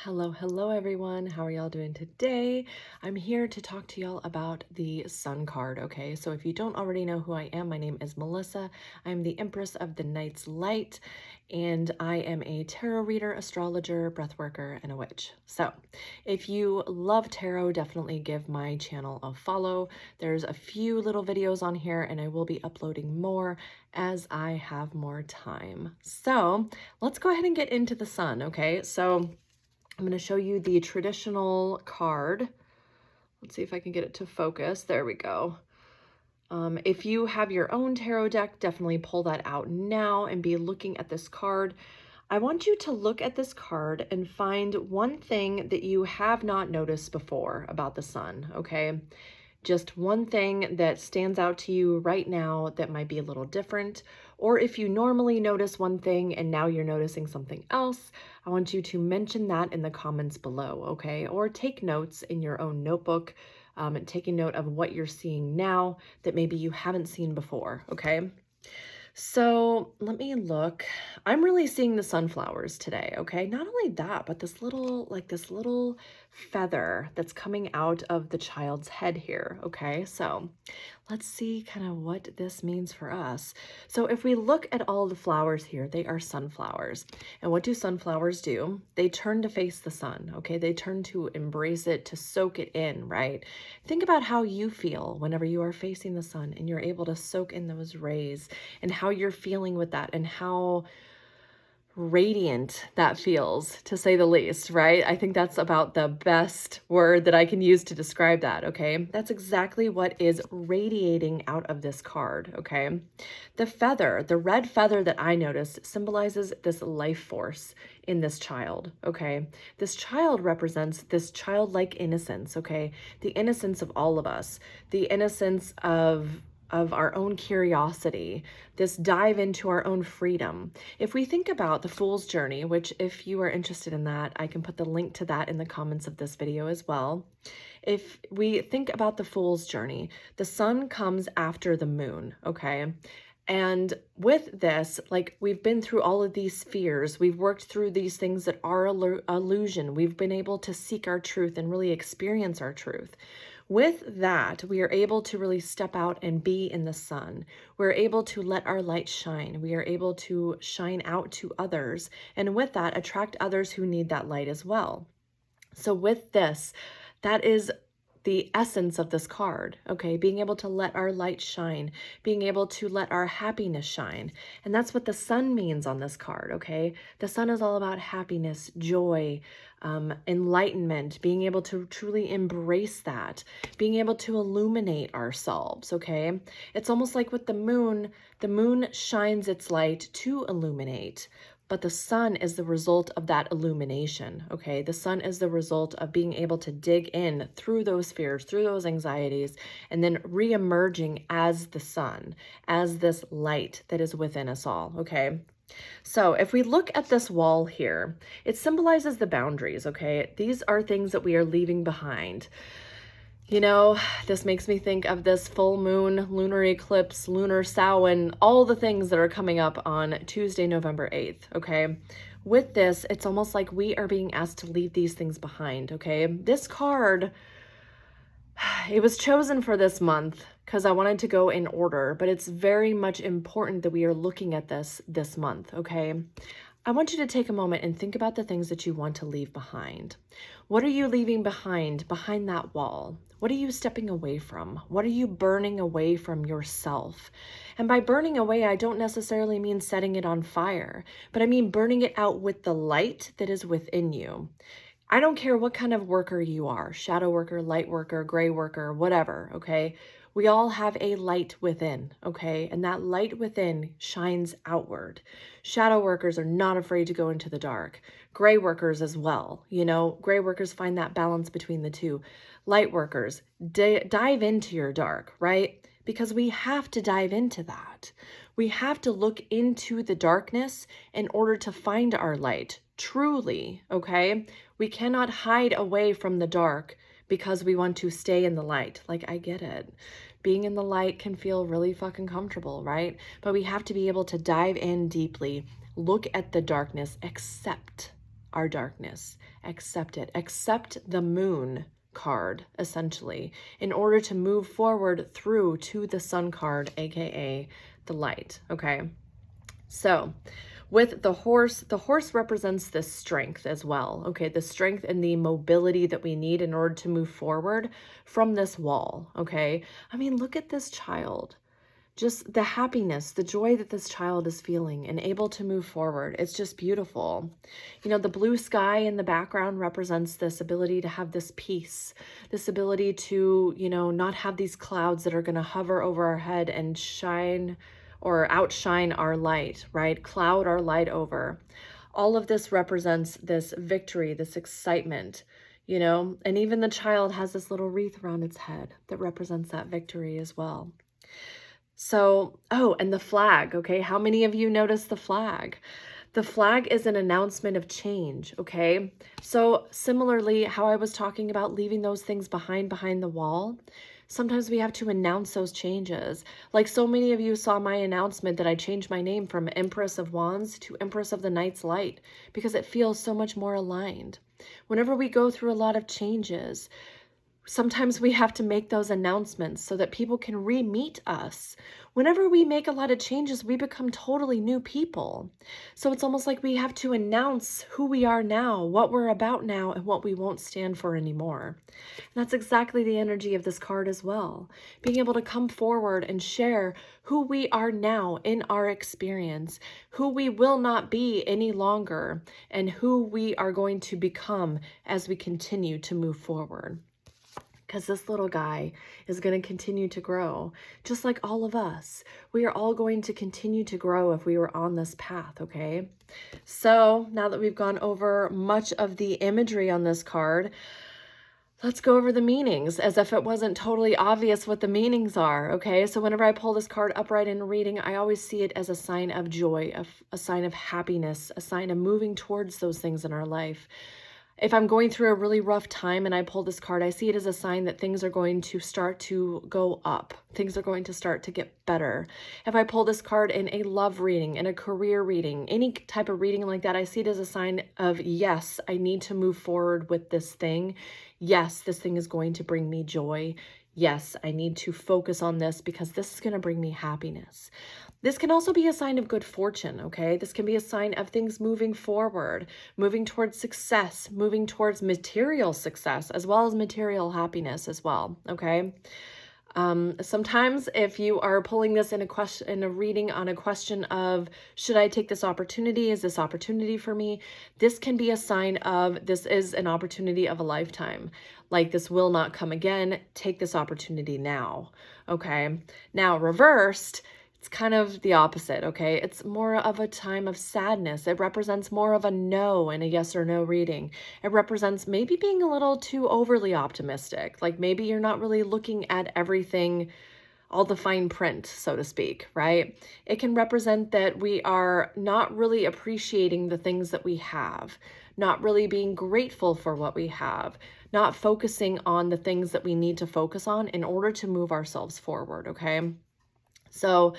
Hello everyone. How are y'all doing today? I'm here to talk to y'all about the Sun card, okay? So if you don't already know who I am, my name is Melissa. I'm the Empress of the Night's Light, and I am a tarot reader, astrologer, breathworker, and a witch. So if you love tarot, definitely give my channel a follow. There's a few little videos on here, and I will be uploading more as I have more time. So let's go ahead and get into the Sun, okay? So I'm going to show you the traditional card. Let's see if I can get it to focus. There we go. If you have your own tarot deck, definitely pull that out now and be looking at this card. I want you to look at this card and find one thing that you have not noticed before about the Sun, okay? Just one thing that stands out to you right now that might be a little different. Or if you normally notice one thing and now you're noticing something else, I want you to mention that in the comments below, okay? Or take notes in your own notebook, taking note of what you're seeing now that maybe you haven't seen before, okay? So let me look. I'm really seeing the sunflowers today, okay? Not only that, but this little feather that's coming out of the child's head here, okay? So let's see kind of what this means for us. So if we look at all the flowers here, they are sunflowers. And what do sunflowers do? They turn to face the sun, okay? They turn to embrace it, to soak it in, right? Think about how you feel whenever you are facing the sun and you're able to soak in those rays, and how you're feeling with that, and how radiant that feels, to say the least, right? I think that's about the best word that I can use to describe that, okay? That's exactly what is radiating out of this card, okay? The feather, the red feather that I noticed, symbolizes this life force in this child, okay? This child represents this childlike innocence, okay? The innocence of all of us, the innocence of our own curiosity, this dive into our own freedom. If we think about the Fool's Journey, which if you are interested in that, I can put the link to that in the comments of this video as well. If we think about the Fool's Journey, the sun comes after the moon, okay? And with this, like, we've been through all of these fears, we've worked through these things that are illusion, we've been able to seek our truth and really experience our truth. With that, we are able to really step out and be in the sun. We're able to let our light shine. We are able to shine out to others. And with that, attract others who need that light as well. So with this, that is the essence of this card, okay? Being able to let our light shine, being able to let our happiness shine. And that's what the sun means on this card, okay? The sun is all about happiness, joy, enlightenment, being able to truly embrace that, being able to illuminate ourselves, okay? It's almost like with the moon shines its light to illuminate. But the sun is the result of that illumination, okay? The sun is the result of being able to dig in through those fears, through those anxieties, and then re-emerging as the sun, as this light that is within us all, okay? So if we look at this wall here, it symbolizes the boundaries, okay? These are things that we are leaving behind. You know, this makes me think of this full moon, lunar eclipse, lunar Samhain, all the things that are coming up on Tuesday, November 8th, okay? With this, it's almost like we are being asked to leave these things behind, okay? This card, it was chosen for this month because I wanted to go in order, but it's very much important that we are looking at this month, okay? I want you to take a moment and think about the things that you want to leave behind. What are you leaving behind that wall? What are you stepping away from? What are you burning away from yourself? And by burning away, I don't necessarily mean setting it on fire, but I mean burning it out with the light that is within you. I don't care what kind of worker you are, shadow worker, light worker, gray worker, whatever, okay? We all have a light within, okay? And that light within shines outward. Shadow workers are not afraid to go into the dark. Gray workers as well, you know? Gray workers find that balance between the two. Light workers, dive into your dark, right? Because we have to dive into that. We have to look into the darkness in order to find our light, truly, okay? We cannot hide away from the dark because we want to stay in the light. Like, I get it. Being in the light can feel really fucking comfortable, right? But we have to be able to dive in deeply, look at the darkness, accept our darkness. Accept it. Accept the moon card, essentially, in order to move forward through to the sun card, aka the light. Okay. So with the horse represents this strength as well. Okay, the strength and the mobility that we need in order to move forward from this wall. Okay, I mean, look at this child. Just the happiness, the joy that this child is feeling and able to move forward. It's just beautiful. You know, the blue sky in the background represents this ability to have this peace, this ability to, you know, not have these clouds that are going to hover over our head and shine or outshine our light, right? Cloud our light over. All of this represents this victory, this excitement, you know, and even the child has this little wreath around its head that represents that victory as well. So, oh, and the flag, okay? How many of you noticed the flag? The flag is an announcement of change, okay? So similarly, how I was talking about leaving those things behind the wall, sometimes we have to announce those changes. Like so many of you saw my announcement that I changed my name from Empress of Wands to Empress of the Night's Light because it feels so much more aligned. Whenever we go through a lot of changes, sometimes we have to make those announcements so that people can re-meet us. Whenever we make a lot of changes, we become totally new people. So it's almost like we have to announce who we are now, what we're about now, and what we won't stand for anymore. And that's exactly the energy of this card as well. Being able to come forward and share who we are now in our experience, who we will not be any longer, and who we are going to become as we continue to move forward. Because this little guy is going to continue to grow, just like all of us. We are all going to continue to grow if we were on this path, okay? So now that we've gone over much of the imagery on this card, let's go over the meanings as if it wasn't totally obvious what the meanings are, okay? So whenever I pull this card upright in a reading, I always see it as a sign of joy, a sign of happiness, a sign of moving towards those things in our life. If I'm going through a really rough time and I pull this card, I see it as a sign that things are going to start to go up. Things are going to start to get better. If I pull this card in a love reading, in a career reading, any type of reading like that, I see it as a sign of, yes, I need to move forward with this thing. Yes, this thing is going to bring me joy. Yes, I need to focus on this because this is going to bring me happiness. This can also be a sign of good fortune, okay? This can be a sign of things moving forward, moving towards success, moving towards material success, as well as material happiness as well, okay? Sometimes if you are pulling this in a reading on a question of, should I take this opportunity? Is this opportunity for me? This can be a sign of, this is an opportunity of a lifetime. Like this will not come again. Take this opportunity now, okay? Now reversed, it's kind of the opposite, okay? It's more of a time of sadness. It represents more of a no in a yes or no reading. It represents maybe being a little too overly optimistic. Like maybe you're not really looking at everything, all the fine print, so to speak, right? It can represent that we are not really appreciating the things that we have, not really being grateful for what we have, not focusing on the things that we need to focus on in order to move ourselves forward, okay? So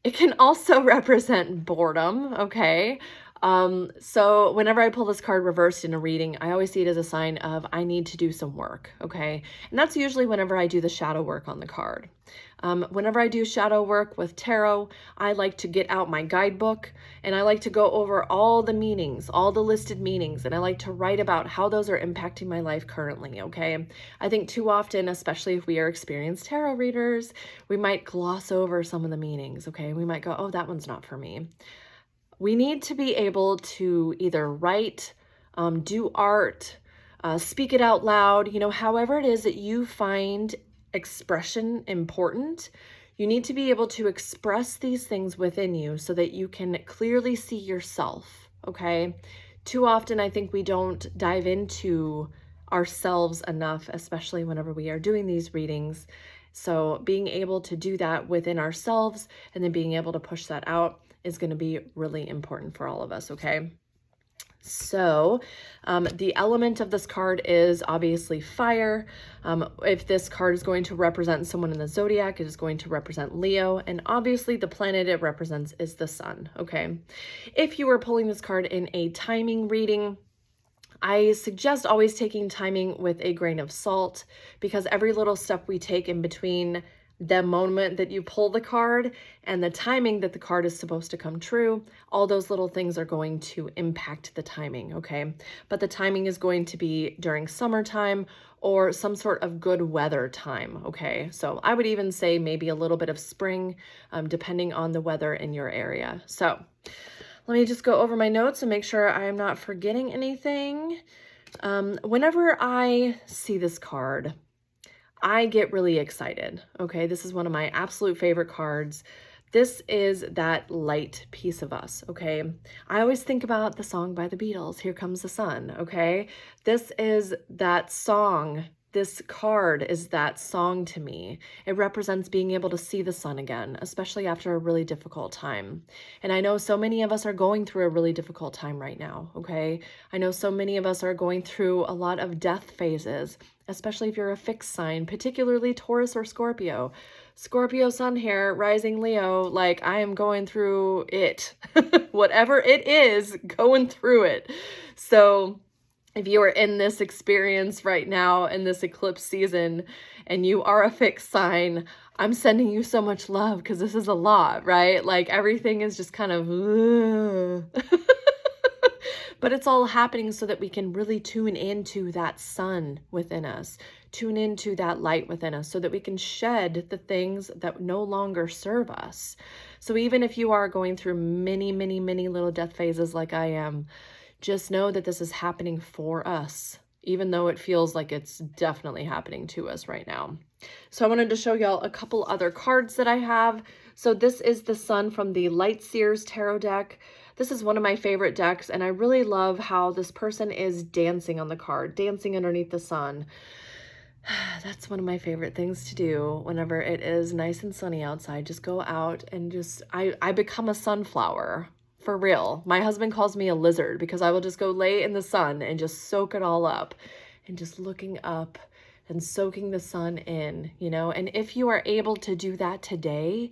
it can also represent boredom, okay? So whenever I pull this card reversed in a reading, I always see it as a sign of I need to do some work, okay? And that's usually whenever I do the shadow work on the card. Whenever I do shadow work with tarot, I like to get out my guidebook and I like to go over all the meanings, all the listed meanings, and I like to write about how those are impacting my life currently, okay? I think too often, especially if we are experienced tarot readers, we might gloss over some of the meanings, okay? We might go, oh, that one's not for me. We need to be able to either write, do art, speak it out loud, you know, however it is that you find expression important. You need to be able to express these things within you so that you can clearly see yourself, okay? Too often, I think we don't dive into ourselves enough, especially whenever we are doing these readings. So being able to do that within ourselves and then being able to push that out is going to be really important for all of us, okay? So the element of this card is obviously fire. If this card is going to represent someone in the zodiac, it is going to represent Leo. And obviously the planet it represents is the sun, okay? If you were pulling this card in a timing reading, I suggest always taking timing with a grain of salt, because every little step we take in between the moment that you pull the card and the timing that the card is supposed to come true, all those little things are going to impact the timing, okay? But the timing is going to be during summertime or some sort of good weather time, okay? So I would even say maybe a little bit of spring, depending on the weather in your area. So let me just go over my notes and make sure I am not forgetting anything. Whenever I see this card, I get really excited, okay? This is one of my absolute favorite cards. This is that light piece of us, okay? I always think about the song by the Beatles, Here Comes the Sun, okay? This is that song. This card is that song to me. It represents being able to see the sun again, especially after a really difficult time. And I know so many of us are going through a really difficult time right now, okay? I know so many of us are going through a lot of death phases, especially if you're a fixed sign, particularly Taurus or Scorpio. Scorpio sun here, rising Leo, like I am going through it. Whatever it is, going through it. So if you are in this experience right now in this eclipse season and you are a fixed sign, I'm sending you so much love because this is a lot, right? Like everything is just kind of, but it's all happening so that we can really tune into that sun within us, tune into that light within us so that we can shed the things that no longer serve us. So even if you are going through many, many, many little death phases like I am, just know that this is happening for us, even though it feels like it's definitely happening to us right now. So I wanted to show y'all a couple other cards that I have. So this is the Sun from the Light Seers Tarot deck. This is one of my favorite decks, and I really love how this person is dancing on the card, dancing underneath the sun. That's one of my favorite things to do whenever it is nice and sunny outside. Just go out and I become a sunflower. For real. My husband calls me a lizard because I will just go lay in the sun and just soak it all up and just looking up and soaking the sun in, you know? And if you are able to do that today,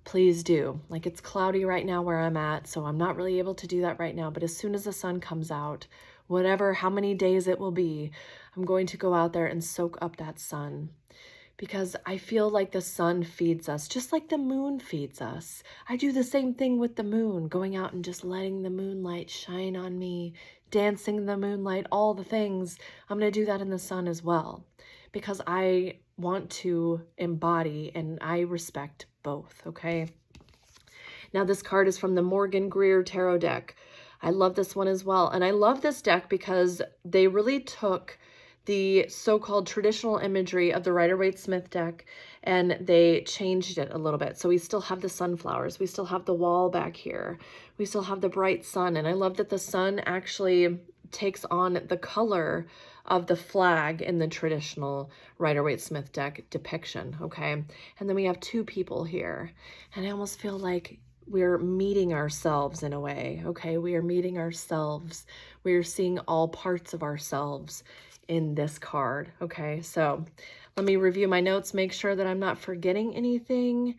please do. Like it's cloudy right now where I'm at, so I'm not really able to do that right now. But as soon as the sun comes out, whatever, how many days it will be, I'm going to go out there and soak up that sun. Because I feel like the sun feeds us, just like the moon feeds us. I do the same thing with the moon, going out and just letting the moonlight shine on me, dancing in the moonlight, all the things. I'm going to do that in the sun as well, because I want to embody and I respect both, okay? Now this card is from the Morgan Greer Tarot deck. I love this one as well. And I love this deck because they really took the so-called traditional imagery of the Rider-Waite-Smith deck and they changed it a little bit. So we still have the sunflowers, we still have the wall back here, we still have the bright sun, and I love that the sun actually takes on the color of the flag in the traditional Rider-Waite-Smith deck depiction, okay? And then we have two people here, and I almost feel like we're meeting ourselves in a way, okay? We are meeting ourselves. We are seeing all parts of ourselves in this card, okay? So let me review my notes, make sure that I'm not forgetting anything.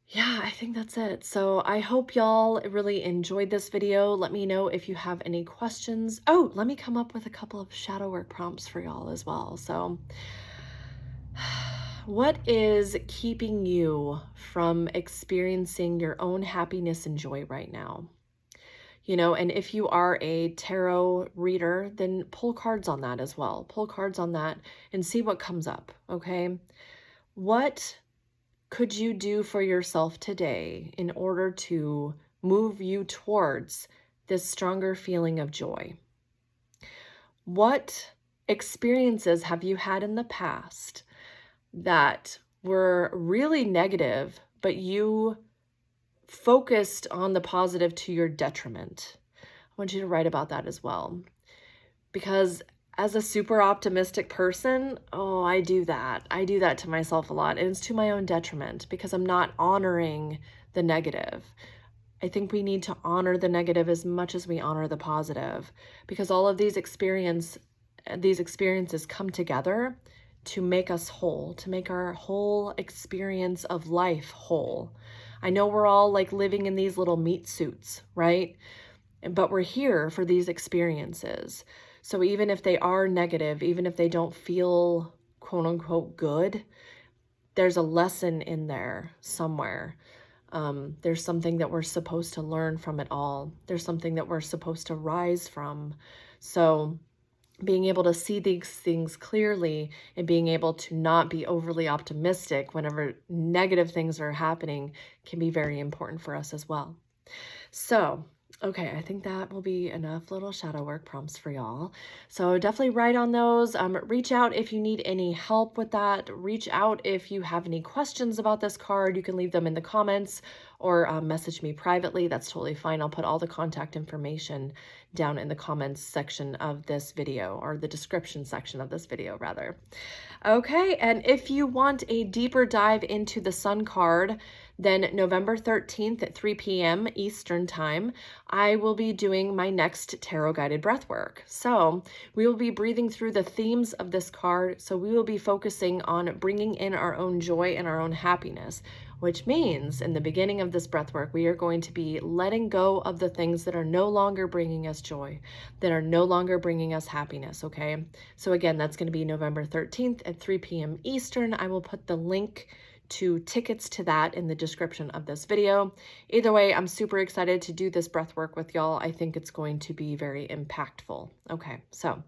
Yeah, I think that's it. So I hope y'all really enjoyed this video. Let me know if you have any questions. Oh, let me come up with a couple of shadow work prompts for y'all as well. So what is keeping you from experiencing your own happiness and joy right now? You know, and if you are a tarot reader, then pull cards on that as well. Pull cards on that and see what comes up, okay? What could you do for yourself today in order to move you towards this stronger feeling of joy? What experiences have you had in the past that were really negative, but you focused on the positive to your detriment? I want you to write about that as well. Because as a super optimistic person, oh, I do that. I do that to myself a lot. And it's to my own detriment because I'm not honoring the negative. I think we need to honor the negative as much as we honor the positive, because all of these experiences come together to make us whole, to make our whole experience of life whole. I know we're all like living in these little meat suits, right? but we're here for these experiences. So even if they are negative, even if they don't feel quote unquote good, there's a lesson in there somewhere. There's something that we're supposed to learn from it all. There's something that we're supposed to rise from. So being able to see these things clearly and being able to not be overly optimistic whenever negative things are happening can be very important for us as well. So, okay, I think that will be enough little shadow work prompts for y'all. So definitely write on those. Reach out if you need any help with that. Reach out if you have any questions about this card. You can leave them in the comments or message me privately. That's totally fine. I'll put all the contact information down in the comments section of this video, or the description section of this video rather. Okay, and if you want a deeper dive into the Sun card, then November 13th at 3 p.m. Eastern Time, I will be doing my next tarot guided breath work. So we will be breathing through the themes of this card. So we will be focusing on bringing in our own joy and our own happiness, which means in the beginning of this breath work, we are going to be letting go of the things that are no longer bringing us joy, that are no longer bringing us happiness, okay? So again, that's going to be November 13th at 3 p.m. Eastern. I will put the link to tickets to that in the description of this video. Either way, I'm super excited to do this breath work with y'all. I think it's going to be very impactful. Okay, so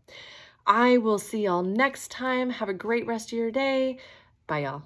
I will see y'all next time. Have a great rest of your day. Bye, y'all.